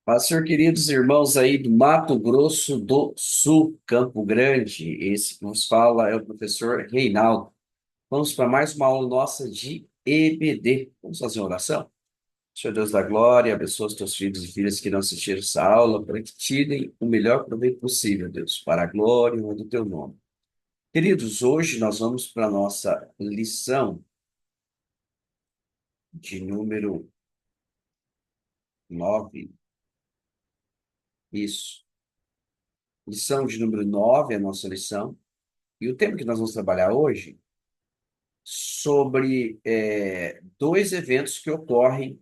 Pastor, queridos irmãos aí do Mato Grosso do Sul, Campo Grande, esse que nos fala é o professor Reinaldo. Vamos para mais uma aula nossa de EBD. Vamos fazer uma oração? Senhor Deus da glória, abençoa os teus filhos e filhas que não assistiram essa aula, para que tirem o melhor proveito possível, Deus, para a glória e honra do teu nome. Queridos, hoje nós vamos para a nossa lição de número 9. Isso. Lição de número 9 é a nossa lição. E o tema que nós vamos trabalhar hoje sobre dois eventos que ocorrem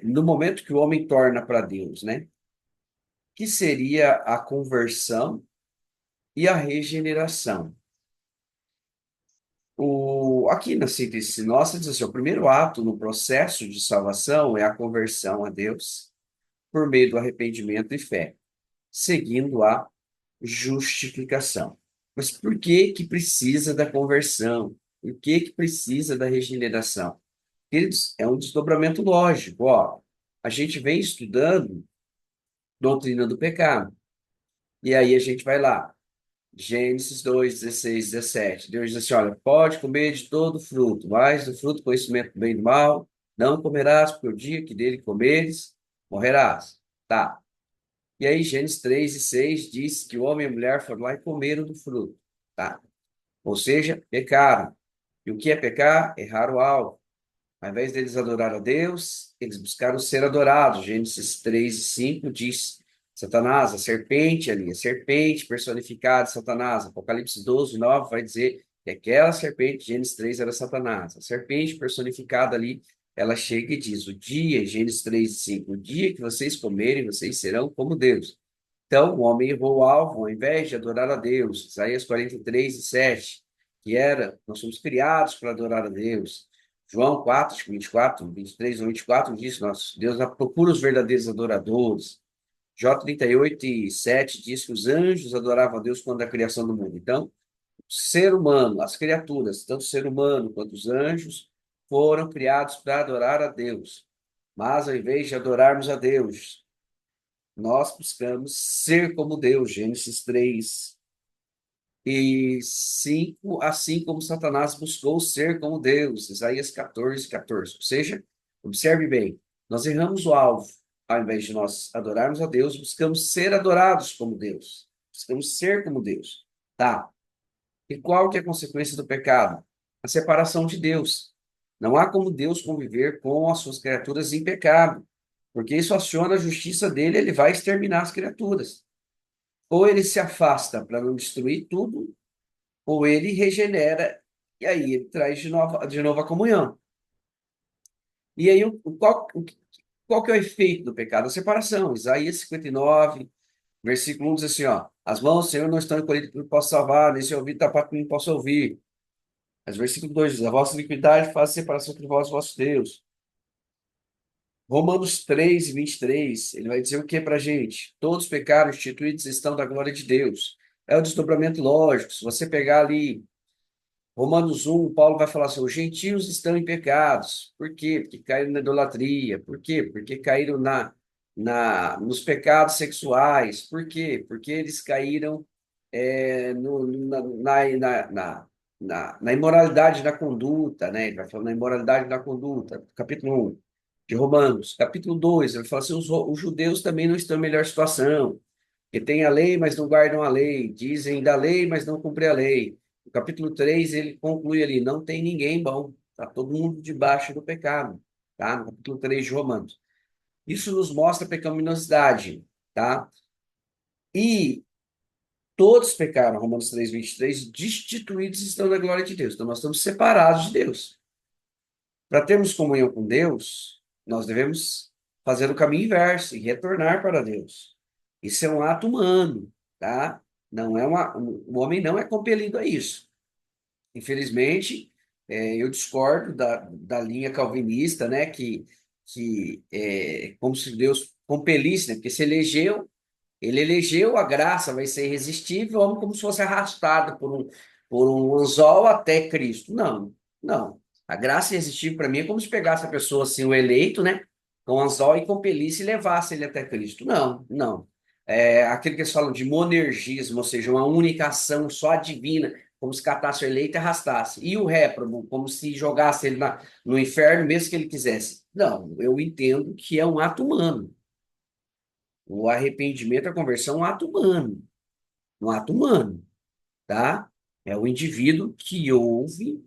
no momento que o homem torna para Deus, né? Que seria a conversão e a regeneração. Aqui na síntese nossa diz assim, o primeiro ato no processo de salvação é a conversão a Deus por meio do arrependimento e fé, seguindo a justificação. Mas por que que precisa da conversão? Por que que precisa da regeneração? Queridos, é um desdobramento lógico. Ó, a gente vem estudando doutrina do pecado. E aí a gente vai lá. Gênesis 2, 16, 17. Deus diz assim: olha, pode comer de todo fruto, mas do fruto do conhecimento do bem e do mal, não comerás, porque o dia que dele comeres, morrerás. Tá. E aí, Gênesis 3 e 6 diz que o homem e a mulher foram lá e comeram do fruto. Tá. Ou seja, pecaram. E o que é pecar? Errar o alvo. Ao invés deles adorar a Deus, eles buscaram ser adorados. Gênesis 3 e 5 diz Satanás, a serpente ali, a serpente personificada, Satanás. Apocalipse 12, 9 vai dizer que aquela serpente, Gênesis 3, era Satanás. A serpente personificada ali, ela chega e diz, o dia, Gênesis 3 e 5, o dia que vocês comerem, vocês serão como Deus. Então, o homem errou o alvo, ao invés de adorar a Deus. Isaías 43 e 7, que era, nós somos criados para adorar a Deus. João 4, 24, 23 ou 24 diz, nosso Deus procura os verdadeiros adoradores. Jó 38 e 7 diz que os anjos adoravam a Deus quando da criação do mundo. Então, o ser humano, as criaturas, tanto o ser humano quanto os anjos, foram criados para adorar a Deus. Mas, ao invés de adorarmos a Deus, nós buscamos ser como Deus, Gênesis 3 e 5, assim como Satanás buscou ser como Deus, Isaías 14, 14. Ou seja, observe bem, nós erramos o alvo. Ao invés de nós adorarmos a Deus, buscamos ser adorados como Deus. Buscamos ser como Deus. Tá. E qual que é a consequência do pecado? A separação de Deus. Não há como Deus conviver com as suas criaturas em pecado, porque isso aciona a justiça dele, ele vai exterminar as criaturas. Ou ele se afasta para não destruir tudo, ou ele regenera, e aí ele traz de novo a comunhão. E aí, qual que é o efeito do pecado? A separação. Isaías 59, versículo 1 diz assim, ó, as mãos do Senhor não estão encolhidas para que possa salvar, nem seu ouvido tapado para que não possa ouvir. Mas versículo 2 diz, a vossa iniquidade faz separação entre vós e vosso Deus. Romanos 3, 23, ele vai dizer o que para a gente? Todos pecaram, instituídos estão da glória de Deus. É o desdobramento lógico. Se você pegar ali Romanos 1, Paulo vai falar assim: os gentios estão em pecados. Por quê? Porque caíram na idolatria. Por quê? Porque caíram nos pecados sexuais. Por quê? Porque eles caíram na imoralidade da conduta, né? Ele vai falar na imoralidade da conduta, capítulo 1 de Romanos. Capítulo 2, ele fala assim: os judeus também não estão em melhor situação, que têm a lei, mas não guardam a lei, dizem da lei, mas não cumprem a lei. No capítulo 3 ele conclui ali: não tem ninguém bom, está todo mundo debaixo do pecado, tá? No capítulo 3 de Romanos. Isso nos mostra a pecaminosidade, tá? E todos pecaram, Romanos 3, 23, destituídos estão da glória de Deus. Então nós estamos separados de Deus. Para termos comunhão com Deus, nós devemos fazer o caminho inverso e retornar para Deus. Isso é um ato humano, tá? Não é o homem não é compelido a isso. Infelizmente, eu discordo da linha calvinista, né? Que é como se Deus compelisse, né? Porque se elegeu, ele elegeu, a graça vai ser irresistível, o homem como se fosse arrastado por um anzol até Cristo. Não, não. A graça irresistível para mim é como se pegasse a pessoa assim, o eleito, né? com anzol e compelisse e levasse ele até Cristo. Não, não. Aquilo que eles falam de monergismo, ou seja, uma única ação só divina, como se catasse o eleito e arrastasse. E o réprobo, como se jogasse ele no inferno, mesmo que ele quisesse. Não, eu entendo que é um ato humano. O arrependimento, a conversão é um ato humano. Um ato humano, tá? É o indivíduo que ouve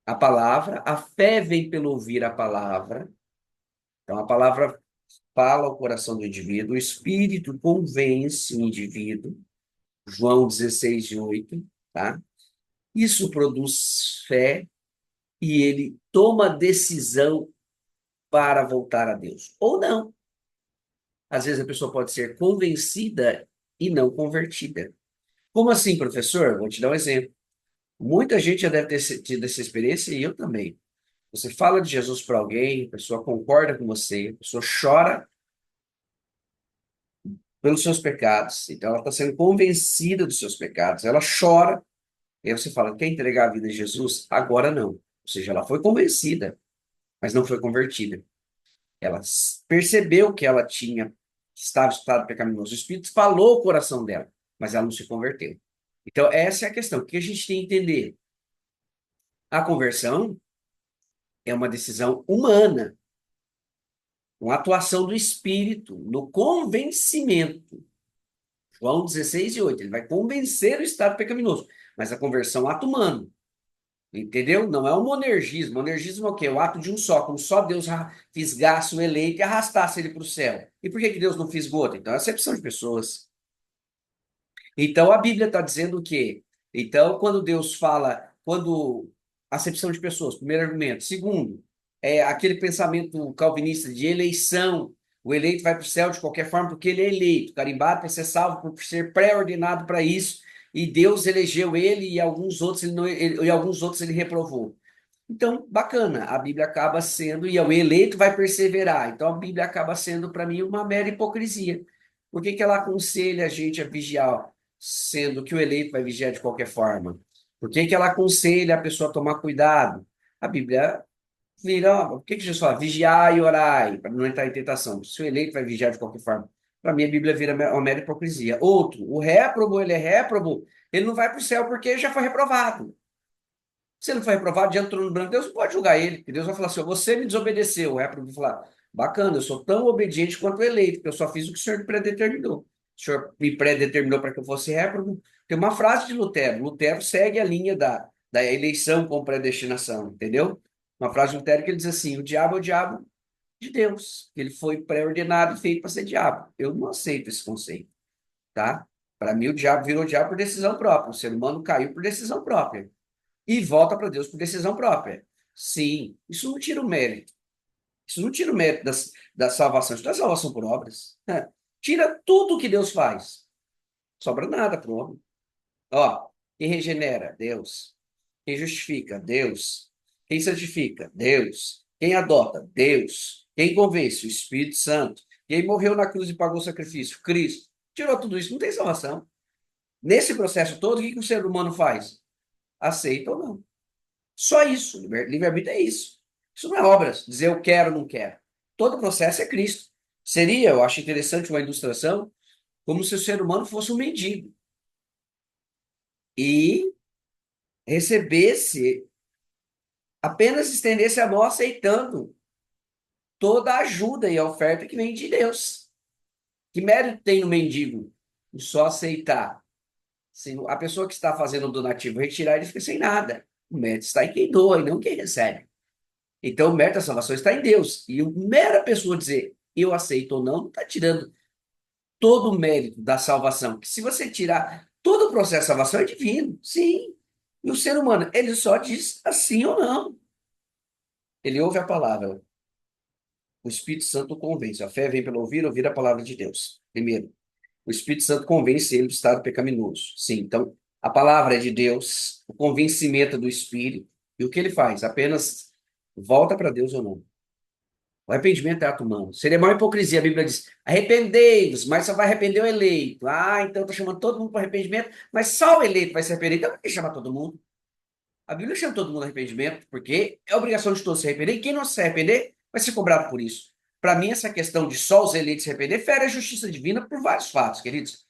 a palavra, a fé vem pelo ouvir a palavra. Então, a palavra fala ao coração do indivíduo, o Espírito convence o indivíduo, João 16:8, tá? Isso produz fé e ele toma decisão para voltar a Deus. Ou não. Às vezes a pessoa pode ser convencida e não convertida. Como assim, professor? Vou te dar um exemplo. Muita gente já deve ter tido essa experiência e eu também. Você fala de Jesus para alguém, a pessoa concorda com você, a pessoa chora pelos seus pecados. Então, ela está sendo convencida dos seus pecados. Ela chora. E aí você fala, quer entregar a vida a Jesus? Agora não. Ou seja, ela foi convencida, mas não foi convertida. Ela percebeu que ela tinha, que estava estado pecaminoso. O Espírito falou o coração dela, mas ela não se converteu. Então, essa é a questão. O que a gente tem que entender? A conversão é uma decisão humana, uma atuação do Espírito no convencimento. João 16:8. Ele vai convencer o estado pecaminoso. Mas a conversão é um ato humano. Entendeu? Não é um monergismo. Monergismo é o quê? O ato de um só. Como só Deus fisgasse o eleito e arrastasse ele para o céu. E por que que Deus não fisgou outro? Então é acepção de pessoas. Então a Bíblia está dizendo o quê? Então, quando Deus fala, quando acepção de pessoas, primeiro argumento. Segundo, aquele pensamento calvinista de eleição. O eleito vai para o céu de qualquer forma porque ele é eleito, carimbado para ser salvo, por ser pré-ordinado para isso. E Deus elegeu ele e alguns outros ele, não, e alguns outros ele reprovou. Então, bacana, a Bíblia acaba sendo, e o eleito vai perseverar. Então, a Bíblia acaba sendo, para mim, uma mera hipocrisia. Por que que ela aconselha a gente a vigiar, sendo que o eleito vai vigiar de qualquer forma? Por que que ela aconselha a pessoa a tomar cuidado? A Bíblia vira, ó, por que que Jesus fala? Vigiai e orai, para não entrar em tentação. Se o eleito vai vigiar de qualquer forma. Para mim, a Bíblia vira uma mera hipocrisia. Outro, o réprobo, ele é réprobo, ele não vai para o céu porque já foi reprovado. Se ele não foi reprovado diante do trono branco, Deus não pode julgar ele, porque Deus vai falar assim: você me desobedeceu. O réprobo vai falar: bacana, eu sou tão obediente quanto o eleito, porque eu só fiz o que o Senhor predeterminou. O Senhor me predeterminou para que eu fosse réprobo. Tem uma frase de Lutero: Lutero segue a linha da eleição com predestinação, entendeu? Uma frase de Lutero que ele diz assim: o diabo é o diabo de Deus, ele foi pré-ordenado e feito para ser diabo. Eu não aceito esse conceito, tá? Para mim, o diabo virou diabo por decisão própria, o ser humano caiu por decisão própria e volta para Deus por decisão própria. Sim, isso não tira o mérito. Isso não tira o mérito da salvação. Isso não é salvação por obras. Tira tudo que Deus faz. Sobra nada para o homem. Ó, quem regenera? Deus. Quem justifica? Deus. Quem santifica? Deus. Quem adota? Deus. Quem convence? O Espírito Santo. Quem morreu na cruz e pagou o sacrifício? Cristo. Tirou tudo isso, não tem salvação. Nesse processo todo, o que o ser humano faz? Aceita ou não. Só isso. Livre-arbítrio é isso. Isso não é obras, dizer eu quero ou não quero. Todo o processo é Cristo. Seria, eu acho interessante uma ilustração, como se o ser humano fosse um mendigo e recebesse, apenas estendesse a mão aceitando toda a ajuda e a oferta que vem de Deus. Que mérito tem no mendigo em só aceitar? Se a pessoa que está fazendo o donativo retirar, ele fica sem nada. O mérito está em quem doa e não quem recebe. Então, o mérito da salvação está em Deus. E a mera pessoa dizer eu aceito ou não, não está tirando todo o mérito da salvação. Que se você tirar todo o processo de salvação, é divino. Sim. E o ser humano, ele só diz assim ou não. Ele ouve a palavra. O Espírito Santo o convence. A fé vem pelo ouvir, ouvir a palavra de Deus. Primeiro, o Espírito Santo convence ele do estado pecaminoso. Sim, então, a palavra é de Deus, o convencimento do Espírito. E o que ele faz? Apenas volta para Deus ou não. O arrependimento é ato humano. Seria uma hipocrisia. A Bíblia diz: arrependei-vos, mas só vai arrepender o eleito. Ah, então estou chamando todo mundo para arrependimento, mas só o eleito vai se arrepender. Então, por que chamar todo mundo? A Bíblia chama todo mundo a arrependimento, porque é obrigação de todos se arrepender, e quem não se arrepender vai ser cobrado por isso. Para mim, essa questão de só os eleitos se arrepender fere a justiça divina por vários fatos, queridos.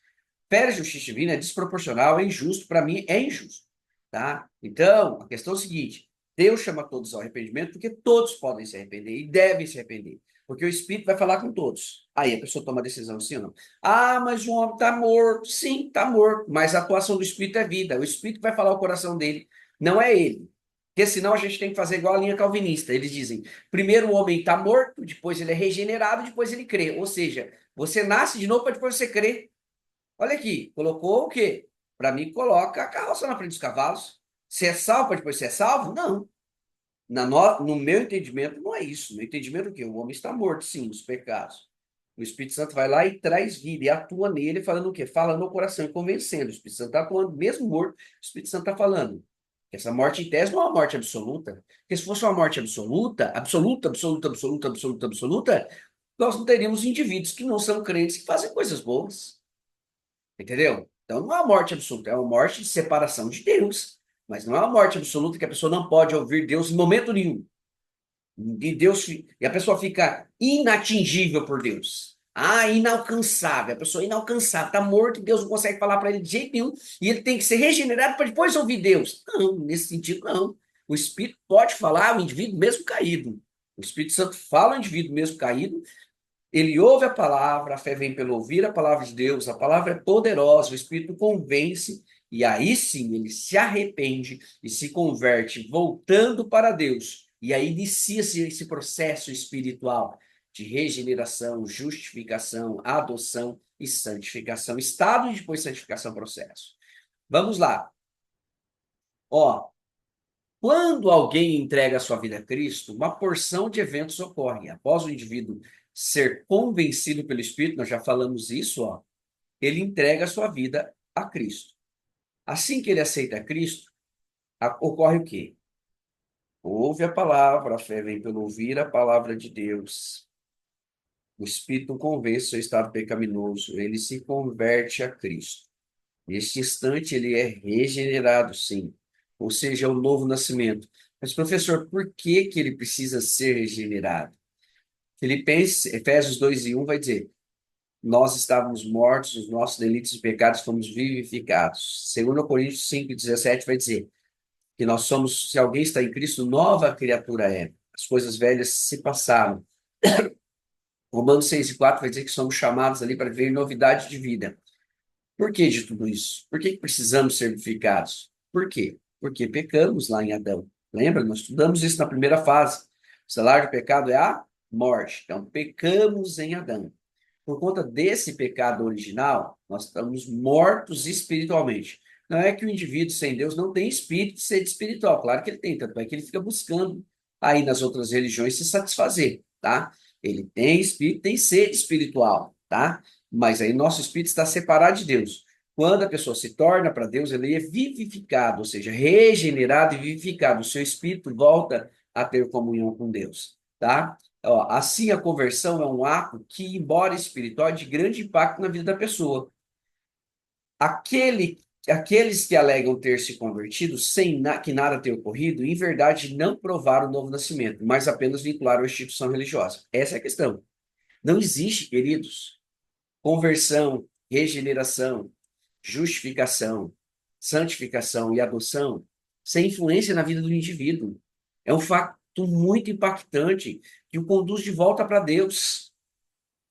Fere a justiça divina, é desproporcional, é injusto, para mim é injusto, tá? Então, a questão é o seguinte, Deus chama todos ao arrependimento porque todos podem se arrepender e devem se arrepender, porque o Espírito vai falar com todos. Aí a pessoa toma a decisão, sim ou não. Ah, mas o homem está morto. Sim, está morto, mas a atuação do Espírito é vida. O Espírito vai falar o coração dele, não é ele. Porque senão a gente tem que fazer igual a linha calvinista. Eles dizem, primeiro o homem está morto, depois ele é regenerado, depois ele crê. Ou seja, você nasce de novo para depois você crer. Olha aqui, colocou o quê? Para mim, coloca a carroça na frente dos cavalos. Se é salvo para depois ser salvo? Não. No meu entendimento, não é isso. No entendimento, o quê? O homem está morto, sim, nos pecados. O Espírito Santo vai lá e traz vida, e atua nele, falando o quê? Falando no coração e convencendo. O Espírito Santo está atuando, mesmo morto, o Espírito Santo está falando. Essa morte em tese não é uma morte absoluta. Porque se fosse uma morte absoluta, absoluta, absoluta, absoluta, absoluta, absoluta, nós não teríamos indivíduos que não são crentes que fazem coisas boas. Entendeu? Então não é uma morte absoluta, é uma morte de separação de Deus. Mas não é uma morte absoluta que a pessoa não pode ouvir Deus em momento nenhum. E a pessoa fica inatingível por Deus. Ah, inalcançável. A pessoa é inalcançável, está morto e Deus não consegue falar para ele de jeito nenhum. E ele tem que ser regenerado para depois ouvir Deus. Não, nesse sentido, não. O Espírito pode falar ao indivíduo mesmo caído. O Espírito Santo fala ao indivíduo mesmo caído, ele ouve a palavra, a fé vem pelo ouvir a palavra de Deus, a palavra é poderosa, o Espírito convence, e aí sim ele se arrepende e se converte, voltando para Deus. E aí inicia-se esse processo espiritual de regeneração, justificação, adoção e santificação. Estado e depois santificação, processo. Vamos lá. Ó, quando alguém entrega a sua vida a Cristo, uma porção de eventos ocorrem. Após o indivíduo ser convencido pelo Espírito, nós já falamos isso, ó, ele entrega a sua vida a Cristo. Assim que ele aceita Cristo, ocorre o quê? Ouve a palavra, a fé vem pelo ouvir a palavra de Deus. O Espírito convence o seu estado pecaminoso, ele se converte a Cristo. Neste instante, ele é regenerado, sim. Ou seja, é o novo nascimento. Mas, professor, por que que ele precisa ser regenerado? Filipenses, Efésios 2:1 vai dizer: nós estávamos mortos, os nossos delitos e pecados fomos vivificados. 2 Coríntios 5:17 vai dizer que nós somos, se alguém está em Cristo, nova criatura é. As coisas velhas se passaram. Romanos 6:4 vai dizer que somos chamados ali para ver novidade de vida. Por que de tudo isso? Por que precisamos ser vivificados? Por quê? Porque pecamos lá em Adão. Lembra? Nós estudamos isso na primeira fase. O salário do pecado é a morte. Então, pecamos em Adão. Por conta desse pecado original, nós estamos mortos espiritualmente. Não é que o indivíduo sem Deus não tem espírito de ser espiritual. Claro que ele tem, tanto é que ele fica buscando aí nas outras religiões se satisfazer, tá? Ele tem espírito, tem sede espiritual, tá? Mas aí nosso espírito está separado de Deus. Quando a pessoa se torna para Deus, ele é vivificado, ou seja, regenerado e vivificado. O seu espírito volta a ter comunhão com Deus, tá? Ó, assim, a conversão é um ato que, embora espiritual, é de grande impacto na vida da pessoa. Aqueles que alegam ter se convertido sem que nada tenha ocorrido, em verdade não provaram o novo nascimento, mas apenas vincularam a instituição religiosa. Essa é a questão. Não existe, queridos, conversão, regeneração, justificação, santificação e adoção sem influência na vida do indivíduo. É um fato muito impactante que o conduz de volta para Deus,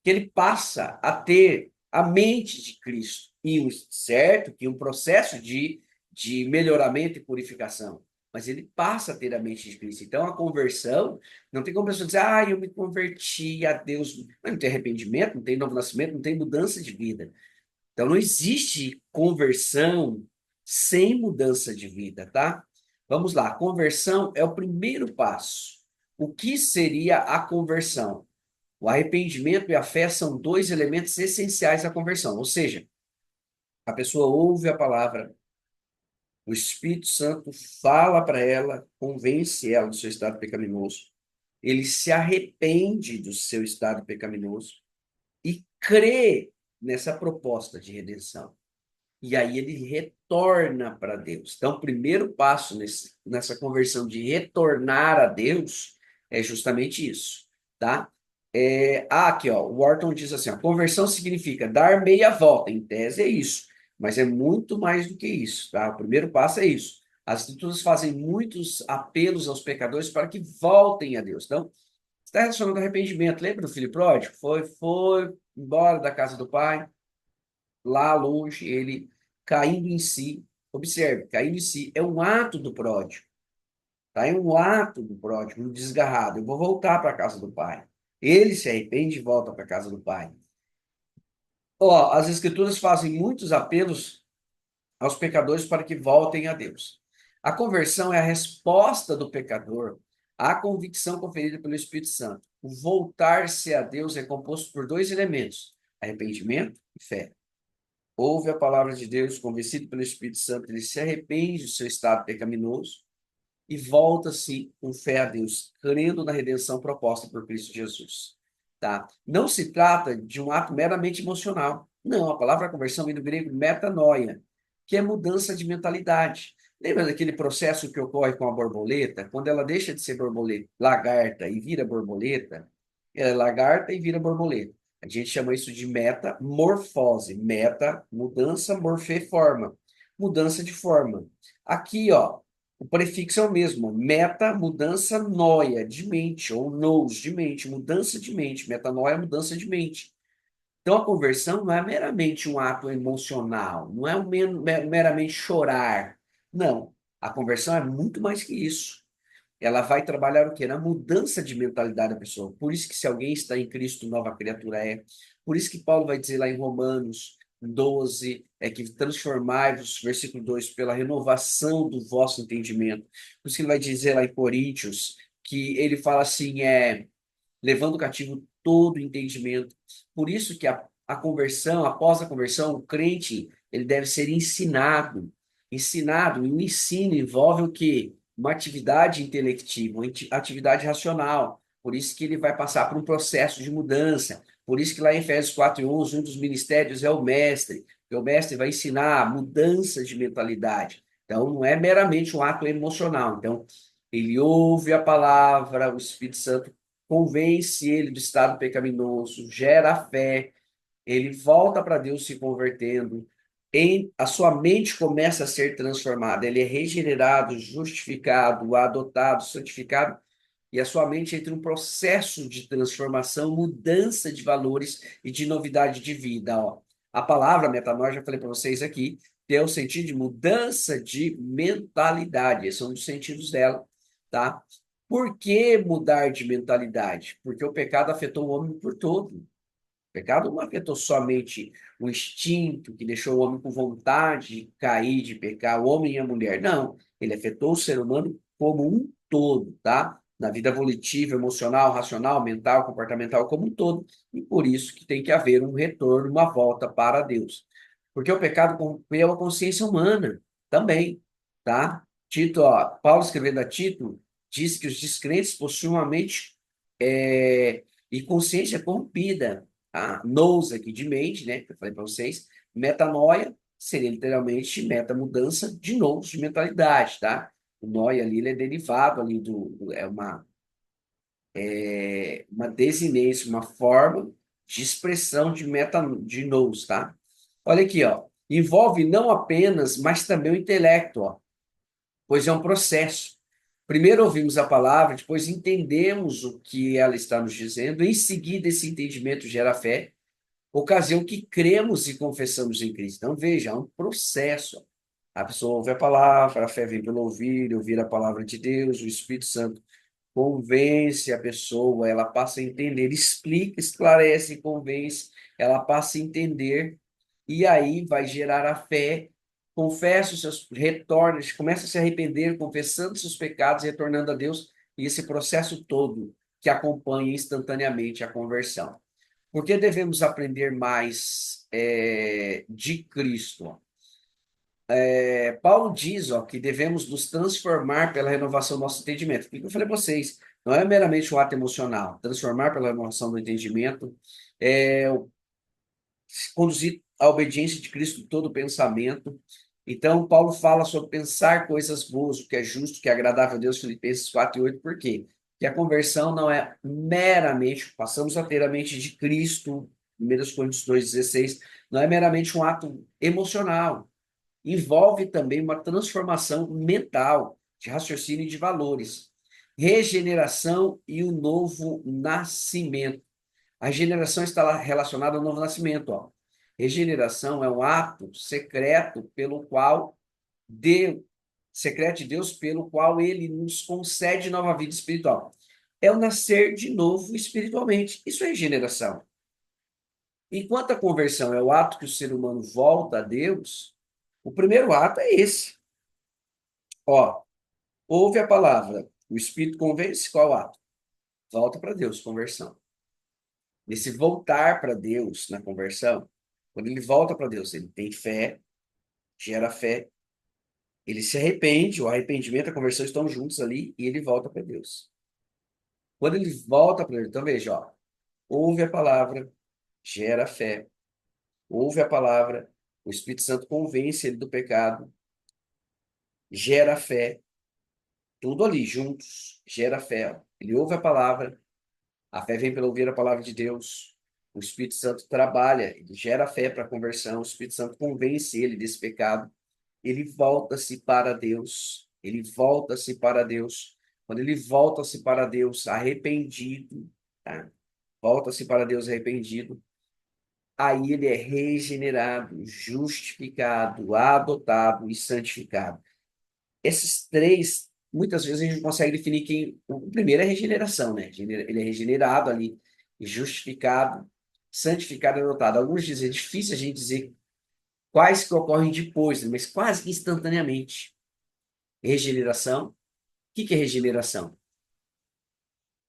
que ele passa a ter a mente de Cristo. E certo que um processo de melhoramento e purificação, mas ele passa a ter a mente de Cristo. Então, a conversão, não tem como a pessoa dizer, ah, eu me converti a Deus. Mas não tem arrependimento, não tem novo nascimento, não tem mudança de vida. Então, não existe conversão sem mudança de vida, tá? Vamos lá, a conversão é o primeiro passo. O que seria a conversão? O arrependimento e a fé são dois elementos essenciais da conversão, ou seja, a pessoa ouve a palavra, o Espírito Santo fala para ela, convence ela do seu estado pecaminoso, ele se arrepende do seu estado pecaminoso e crê nessa proposta de redenção. E aí ele retorna para Deus. Então, o primeiro passo nessa conversão de retornar a Deus é justamente isso, tá? Aqui, ó, o Wharton diz assim, ó, conversão significa dar meia volta, em tese é isso, mas é muito mais do que isso, tá? O primeiro passo é isso. As escrituras fazem muitos apelos aos pecadores para que voltem a Deus. Então, está relacionado ao arrependimento. Lembra do filho pródigo? Foi embora da casa do pai, lá longe, ele caindo em si. Observe, caindo em si é um ato do pródigo. Tá? É um ato do pródigo, um desgarrado. Eu vou voltar para a casa do pai. Ele se arrepende e volta para a casa do pai. Ó, as escrituras fazem muitos apelos aos pecadores para que voltem a Deus. A conversão é a resposta do pecador à convicção conferida pelo Espírito Santo. O voltar-se a Deus é composto por dois elementos: arrependimento e fé. Ouve a palavra de Deus, convencido pelo Espírito Santo, ele se arrepende do seu estado pecaminoso e volta-se com fé a Deus, crendo na redenção proposta por Cristo Jesus. Tá? Não se trata de um ato meramente emocional. Não, a palavra conversão vem do grego metanoia, que é mudança de mentalidade. Lembra daquele processo que ocorre com a borboleta? Quando ela deixa de ser borboleta, lagarta e vira borboleta, ela é lagarta e vira borboleta. A gente chama isso de metamorfose. Meta, mudança, morfê, forma. Mudança de forma. Aqui, ó, o prefixo é o mesmo. Meta, mudança, noia, de mente, ou nous, de mente, mudança de mente. Metanoia, mudança de mente. Então, a conversão não é meramente um ato emocional, não é meramente chorar. Não. A conversão é muito mais que isso. Ela vai trabalhar o quê? Na mudança de mentalidade da pessoa. Por isso que se alguém está em Cristo, nova criatura é. Por isso que Paulo vai dizer lá em Romanos 12, que transformai-vos, versículo 2, pela renovação do vosso entendimento. Por isso que ele vai dizer lá em Coríntios, que ele fala assim, levando cativo todo o entendimento. Por isso que a conversão, após a conversão, o crente, ele deve ser ensinado. Ensinado, e o ensino envolve o quê? Uma atividade intelectiva, uma atividade racional. Por isso que ele vai passar por um processo de mudança. Por isso que lá em Efésios 4:11, um dos ministérios é o mestre. Que o mestre vai ensinar mudança de mentalidade. Então, não é meramente um ato emocional. Então, ele ouve a palavra, o Espírito Santo convence ele do estado pecaminoso, gera fé, ele volta para Deus se convertendo, a sua mente começa a ser transformada, ele é regenerado, justificado, adotado, santificado, e a sua mente entra em um processo de transformação, mudança de valores e de novidade de vida. Ó. A palavra metanoia, já falei para vocês aqui, tem o sentido de mudança de mentalidade, esses são os sentidos dela, tá? Por que mudar de mentalidade? Porque o pecado afetou o homem por todo. O pecado não afetou somente o instinto que deixou o homem com vontade de cair, de pecar, o homem e a mulher. Não, ele afetou o ser humano como um todo, tá? Na vida volitiva, emocional, racional, mental, comportamental, como um todo. E por isso que tem que haver um retorno, uma volta para Deus. Porque o pecado corrompeu a consciência humana também, tá? Tito, ó, Paulo escrevendo a Tito, diz que os descrentes possuem uma mente e consciência corrompida. Tá? Nous aqui de mente, né? Que eu falei para vocês. Metanoia seria literalmente meta mudança de nous, de mentalidade, tá? O noia ali, ele é derivado ali uma desinência, uma forma de expressão de meta de nous, tá? Olha aqui, ó. Envolve não apenas, mas também o intelecto, ó, pois é um processo. Primeiro ouvimos a palavra, depois entendemos o que ela está nos dizendo, em seguida esse entendimento gera fé, ocasião que cremos e confessamos em Cristo. Então, veja, é um processo. A pessoa ouve a palavra, a fé vem pelo ouvir a palavra de Deus, o Espírito Santo convence a pessoa, ela passa a entender, explica, esclarece, convence, ela passa a entender, e aí vai gerar a fé, confessa os seus, retorna, começa a se arrepender, confessando seus pecados, retornando a Deus, e esse processo todo que acompanha instantaneamente a conversão. Por que devemos aprender mais de Cristo? Paulo diz, ó, que devemos nos transformar pela renovação do nosso entendimento. O que eu falei para vocês? Não é meramente um ato emocional. Transformar pela renovação do entendimento é conduzir à obediência de Cristo todo o pensamento. Então, Paulo fala sobre pensar coisas boas, o que é justo, o que é agradável a Deus, Filipenses 4:8. Por quê? que a conversão não é meramente, passamos a ter a mente de Cristo, 1 Coríntios 2,16, não é meramente um ato emocional, envolve também uma transformação mental, de raciocínio e de valores, regeneração e o novo nascimento. A regeneração está relacionada ao novo nascimento. Ó. Regeneração é um ato secreto pelo qual Deus, secreto de Deus, pelo qual ele nos concede nova vida espiritual. É o nascer de novo espiritualmente. Isso é regeneração. Enquanto a conversão é o ato que o ser humano volta a Deus, o primeiro ato é esse. Ó, ouve a palavra, o Espírito convence, qual ato? Volta para Deus, conversão. Nesse voltar para Deus na conversão, quando ele volta para Deus, ele tem fé, gera fé, ele se arrepende, o arrependimento e a conversão estão juntos ali e ele volta para Deus. Quando ele volta para Deus, então veja, ó, ouve a palavra, gera fé, ouve a palavra, o Espírito Santo convence ele do pecado, gera fé, tudo ali juntos, gera fé. Ó. Ele ouve a palavra, a fé vem pelo ouvir a palavra de Deus. O Espírito Santo trabalha, ele gera fé para a conversão. O Espírito Santo convence ele desse pecado. Ele volta-se para Deus. Ele volta-se para Deus. Quando ele volta-se para Deus arrependido, tá? Volta-se para Deus arrependido. Aí ele é regenerado, justificado, adotado e santificado. Esses três, muitas vezes a gente consegue definir que o primeiro é regeneração, né? Ele é regenerado ali, justificado, santificado e adotado. Alguns dizem, é difícil a gente dizer quais que ocorrem depois, né? Mas quase que instantaneamente. Regeneração. O que é regeneração?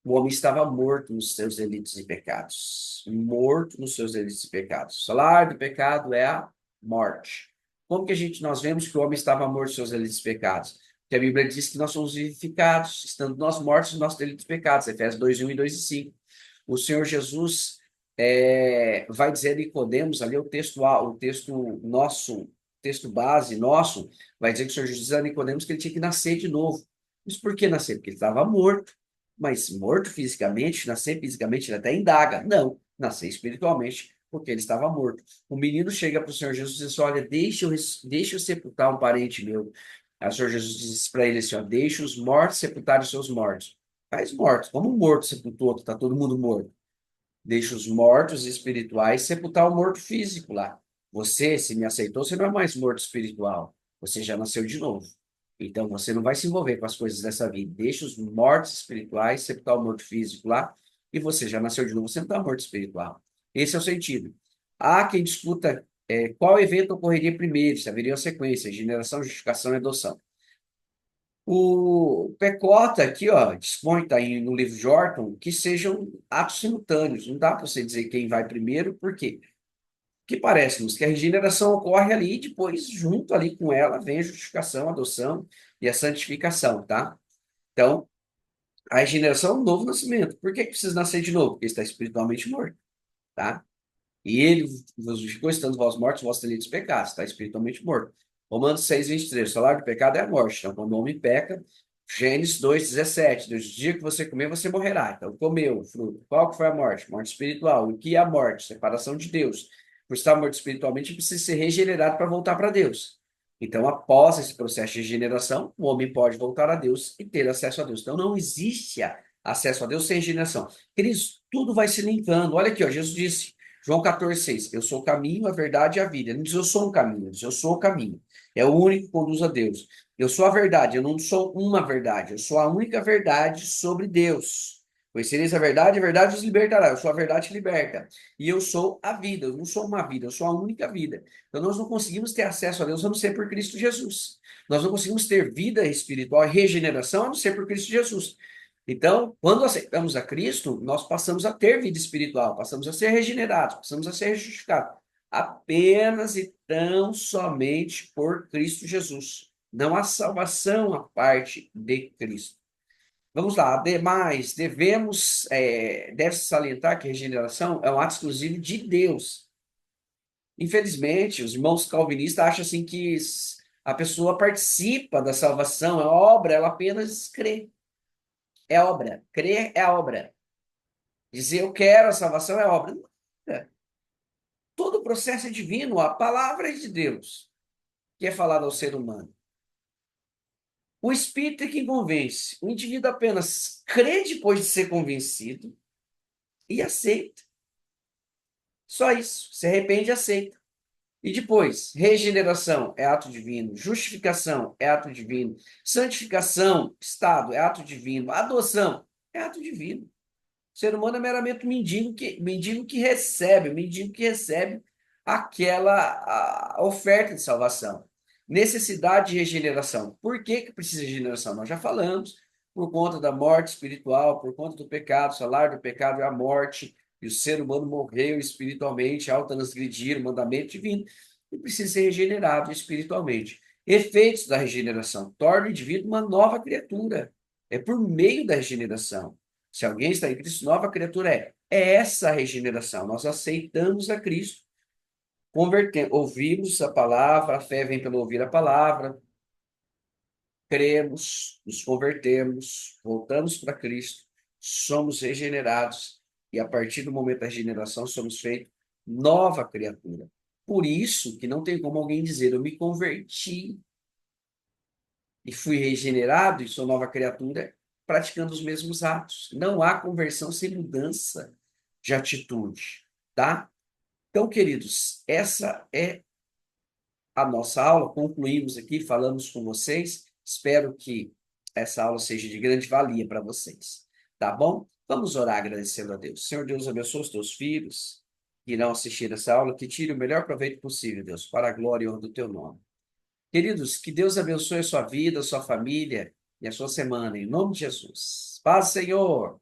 O homem estava morto nos seus delitos e pecados. Morto nos seus delitos e pecados. O salário do pecado é a morte. Como que nós vemos que o homem estava morto nos seus delitos e pecados? Porque a Bíblia diz que nós somos vivificados, estando nós mortos nos nossos delitos e pecados. Efésios 2:1 e 2:5. O Senhor Jesus vai dizer a Nicodemos, ali o texto nosso, texto base nosso, vai dizer que o Senhor Jesus diz a Nicodemos que ele tinha que nascer de novo. Mas por que nascer? Porque ele estava morto. Mas morto fisicamente, nascer fisicamente, ele até indaga. Não, nascer espiritualmente, porque ele estava morto. O menino chega para o Senhor Jesus e diz assim, olha, deixa eu sepultar um parente meu. Aí o Senhor Jesus diz para ele assim, ó, deixa os mortos sepultarem os seus mortos. Faz mortos, como um morto sepultou, está todo mundo morto. Deixa os mortos espirituais sepultar o morto físico lá. Você, se me aceitou, você não é mais morto espiritual. Você já nasceu de novo. Então, você não vai se envolver com as coisas dessa vida. Deixa os mortos espirituais sepultar o morto físico lá. E você já nasceu de novo, você não está morto espiritual. Esse é o sentido. Há quem discuta qual evento ocorreria primeiro, se haveria uma sequência, geração, justificação e adoção. O Pecota aqui, ó, dispõe, tá aí no livro de Orton, que sejam atos simultâneos. Não dá para você dizer quem vai primeiro, por quê? Porque parece-nos que a regeneração ocorre ali e depois, junto ali com ela, vem a justificação, a adoção e a santificação, tá? Então, a regeneração é um novo nascimento. Por que que precisa nascer de novo? Porque está espiritualmente morto, tá? E ele vos justificou, estando vós mortos, vós delitos e pecados, está espiritualmente morto. Romanos 6:23, o salário do pecado é a morte. Então, quando o homem peca, Gênesis 2:17, no dia que você comer, você morrerá. Então, comeu o fruto. Qual que foi a morte? Morte espiritual. E o que é a morte? Separação de Deus. Por estar morto espiritualmente, precisa ser regenerado para voltar para Deus. Então, após esse processo de regeneração, o homem pode voltar a Deus e ter acesso a Deus. Então, não existe acesso a Deus sem regeneração. Queridos, tudo vai se linkando. Olha aqui, ó, Jesus disse, João 14:6, eu sou o caminho, a verdade e a vida. Ele não diz eu sou um caminho, ele diz eu sou o caminho. É o único que conduz a Deus. Eu sou a verdade, eu não sou uma verdade, eu sou a única verdade sobre Deus. Conhecereis a verdade os libertará. Eu sou a verdade que liberta. E eu sou a vida, eu não sou uma vida, eu sou a única vida. Então nós não conseguimos ter acesso a Deus a não ser por Cristo Jesus. Nós não conseguimos ter vida espiritual e regeneração a não ser por Cristo Jesus. Então, quando aceitamos a Cristo, nós passamos a ter vida espiritual, passamos a ser regenerados, passamos a ser justificados. Apenas e tão somente por Cristo Jesus. Não há salvação à parte de Cristo. Vamos lá, ademais, deve-se salientar que a regeneração é um ato exclusivo de Deus. Infelizmente, os irmãos calvinistas acham assim que a pessoa participa da salvação, a obra, ela apenas crê. é obra. Crer é obra. Dizer eu quero a salvação é obra. Não é. Todo o processo é divino. A palavra é de Deus, que é falada ao ser humano. O Espírito é quem convence. O indivíduo apenas crê depois de ser convencido e aceita. Só isso. Se arrepende e aceita. E depois, regeneração é ato divino, justificação é ato divino, santificação, estado, é ato divino, adoção é ato divino. O ser humano é meramente um mendigo que recebe aquela oferta de salvação. Necessidade de regeneração. Por que que precisa de regeneração? Nós já falamos, por conta da morte espiritual, por conta do pecado, o salário do pecado é a morte, e o ser humano morreu espiritualmente ao transgredir o mandamento divino e precisa ser regenerado espiritualmente. Efeitos da regeneração: torna o indivíduo uma nova criatura. É por meio da regeneração. Se alguém está em Cristo, nova criatura é. É essa a regeneração. Nós aceitamos a Cristo, ouvimos a palavra, a fé vem pelo ouvir a palavra, cremos, nos convertemos, voltamos para Cristo, somos regenerados e a partir do momento da regeneração somos feitos nova criatura. Por isso que não tem como alguém dizer, eu me converti e fui regenerado e sou nova criatura, praticando os mesmos atos. Não há conversão sem mudança de atitude, tá? Então, queridos, essa é a nossa aula. Concluímos aqui, falamos com vocês. Espero que essa aula seja de grande valia para vocês, tá bom? Vamos orar agradecendo a Deus. Senhor Deus, abençoe os teus filhos que irão assistir essa aula, que tire o melhor proveito possível, Deus, para a glória e honra do teu nome. Queridos, que Deus abençoe a sua vida, a sua família e a sua semana, em nome de Jesus. Paz, Senhor!